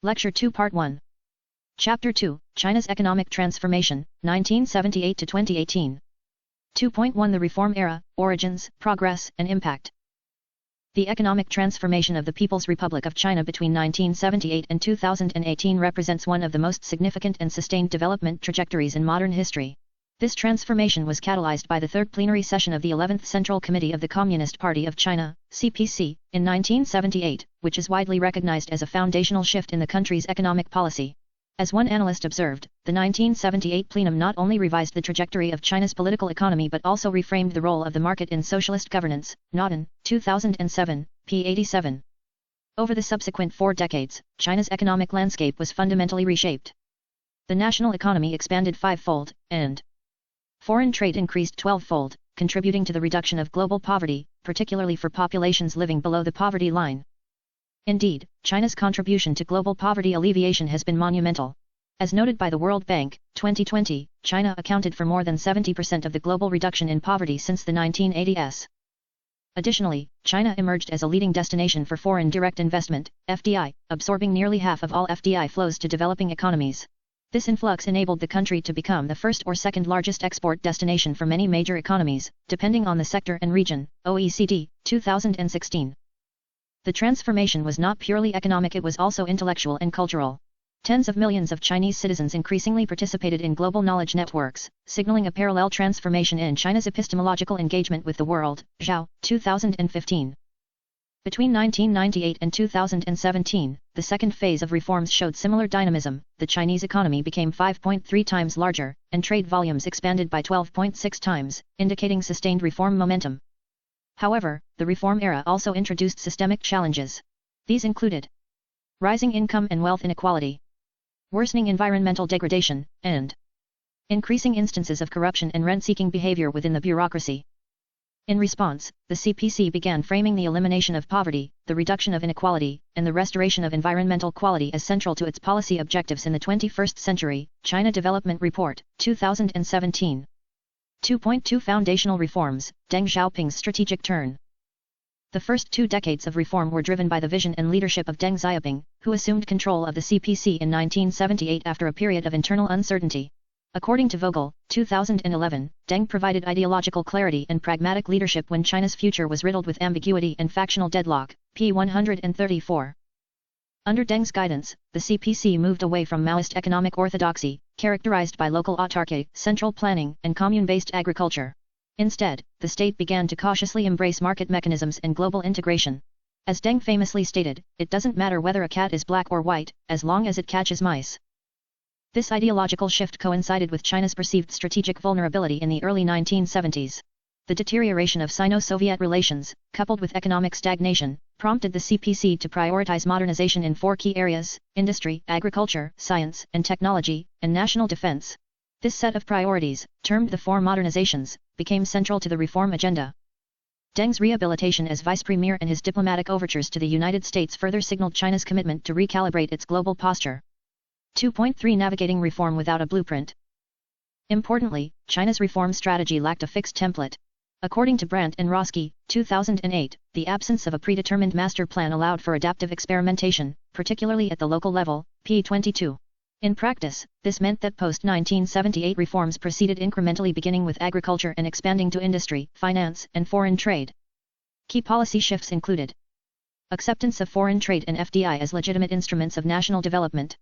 Lecture 2 Part 1. Chapter 2, China's Economic Transformation, 1978 to 2018. 2.1 The Reform Era, Origins, Progress, and Impact. The economic transformation of the People's Republic of China between 1978 and 2018 represents one of the most significant and sustained development trajectories in modern history. This transformation was catalyzed by the third plenary session of the 11th Central Committee of the Communist Party of China, CPC, in 1978, which is widely recognized as a foundational shift in the country's economic policy. As one analyst observed, the 1978 plenum not only revised the trajectory of China's political economy but also reframed the role of the market in socialist governance. Naughton, 2007, p. 87. Over the subsequent 4 decades, China's economic landscape was fundamentally reshaped. The national economy expanded 5-fold, and foreign trade increased 12-fold, contributing to the reduction of global poverty, particularly for populations living below the poverty line. Indeed, China's contribution to global poverty alleviation has been monumental. As noted by the World Bank, 2020, China accounted for more than 70% of the global reduction in poverty since the 1980s. Additionally, China emerged as a leading destination for foreign direct investment, FDI, absorbing nearly half of all FDI flows to developing economies. This influx enabled the country to become the first or second largest export destination for many major economies, depending on the sector and region. OECD, 2016. The transformation was not purely economic, it was also intellectual and cultural. Tens of millions of Chinese citizens increasingly participated in global knowledge networks, signaling a parallel transformation in China's epistemological engagement with the world. Zhao, 2015. Between 1998 and 2017, the second phase of reforms showed similar dynamism. The Chinese economy became 5.3 times larger, and trade volumes expanded by 12.6 times, indicating sustained reform momentum. However, the reform era also introduced systemic challenges. These included rising income and wealth inequality, worsening environmental degradation, and increasing instances of corruption and rent-seeking behavior within the bureaucracy. In response, the CPC began framing the elimination of poverty, the reduction of inequality, and the restoration of environmental quality as central to its policy objectives in the 21st century. China Development Report, 2017. 2.2 Foundational Reforms, Deng Xiaoping's Strategic Turn. The first 2 decades of reform were driven by the vision and leadership of Deng Xiaoping, who assumed control of the CPC in 1978 after a period of internal uncertainty. According to Vogel, 2011, Deng provided ideological clarity and pragmatic leadership when China's future was riddled with ambiguity and factional deadlock. p. 134. Under Deng's guidance, the CPC moved away from Maoist economic orthodoxy, characterized by local autarky, central planning, and commune-based agriculture. Instead, the state began to cautiously embrace market mechanisms and global integration. As Deng famously stated, "It doesn't matter whether a cat is black or white, as long as it catches mice." This ideological shift coincided with China's perceived strategic vulnerability in the early 1970s. The deterioration of Sino-Soviet relations, coupled with economic stagnation, prompted the CPC to prioritize modernization in 4 key areas: industry, agriculture, science and technology, and national defense. This set of priorities, termed the 4 modernizations, became central to the reform agenda. Deng's rehabilitation as vice premier and his diplomatic overtures to the United States further signaled China's commitment to recalibrate its global posture. 2.3 Navigating reform without a blueprint. Importantly, China's reform strategy lacked a fixed template. According to Brandt and Roski, 2008, the absence of a predetermined master plan allowed for adaptive experimentation, particularly at the local level. p. 22. In practice, this meant that post-1978 reforms proceeded incrementally, beginning with agriculture and expanding to industry, finance, and foreign trade. Key policy shifts included acceptance of foreign trade and FDI as legitimate instruments of national development,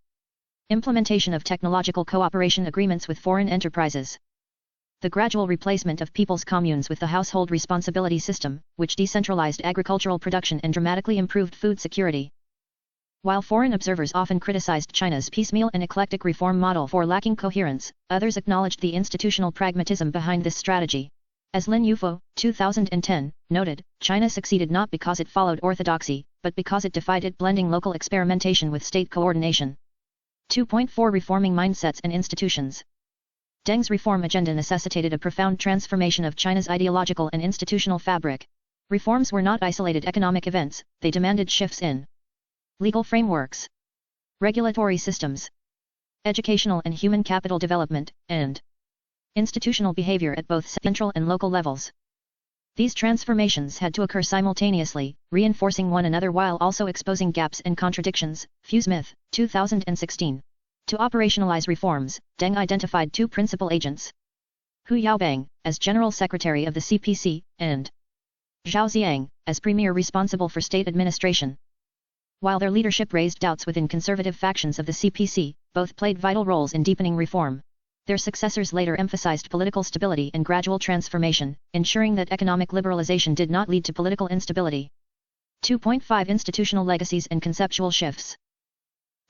implementation of technological cooperation agreements with foreign enterprises, the gradual replacement of people's communes with the household responsibility system, which decentralized agricultural production and dramatically improved food security. While foreign observers often criticized China's piecemeal and eclectic reform model for lacking coherence, others acknowledged the institutional pragmatism behind this strategy. As Lin Yufo, 2010, noted, China succeeded not because it followed orthodoxy, but because it defied it, blending local experimentation with state coordination. 2.4 Reforming mindsets and institutions. Deng's reform agenda necessitated a profound transformation of China's ideological and institutional fabric. Reforms were not isolated economic events, they demanded shifts in legal frameworks, regulatory systems, educational and human capital development, and institutional behavior at both central and local levels. These transformations had to occur simultaneously, reinforcing one another while also exposing gaps and contradictions. Fuse-Smith, 2016. To operationalize reforms, Deng identified two principal agents: Hu Yaobang, as General Secretary of the CPC, and Zhao Ziang, as Premier responsible for state administration. While their leadership raised doubts within conservative factions of the CPC, both played vital roles in deepening reform. Their successors later emphasized political stability and gradual transformation, ensuring that economic liberalization did not lead to political instability. 2.5 Institutional legacies and conceptual shifts.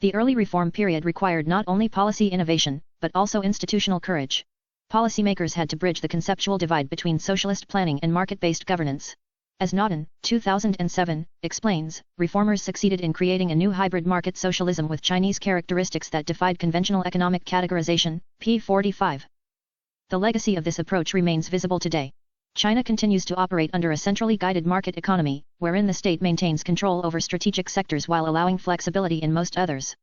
The early reform period required not only policy innovation, but also institutional courage. Policymakers had to bridge the conceptual divide between socialist planning and market-based governance. As Naughton, 2007, explains, reformers succeeded in creating a new hybrid market socialism with Chinese characteristics that defied conventional economic categorization. p. 45. The legacy of this approach remains visible today. China continues to operate under a centrally guided market economy, wherein the state maintains control over strategic sectors while allowing flexibility in most others.